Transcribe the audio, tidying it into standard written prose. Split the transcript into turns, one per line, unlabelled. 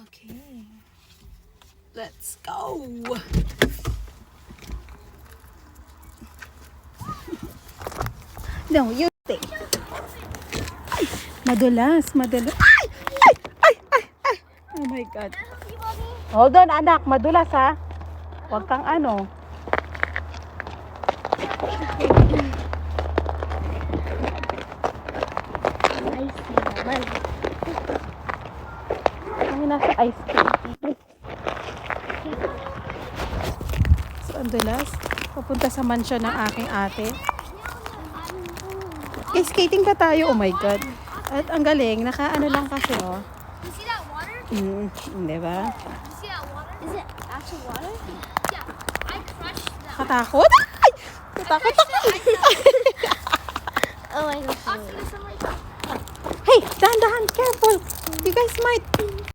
Okay. Let's go. No, you stay. Ay, madulas. Ay! Ay! Oh my God. Hold on, anak. Madulas, ha? Huwag kang ano. Kami nasa ice cream. So, ang dulas. Papunta sa mansion ng aking ate. Okay, skating pa tayo. Oh my God. At ang galing. Naka-ano lang kasi, oh.
You see that water?
Diba?
You see that water? Is it actual water? Yeah. I crushed that.
Katakot? Ay! Katakot ako.
Oh my gosh.
Hey, dahan-dahan. Careful. You guys might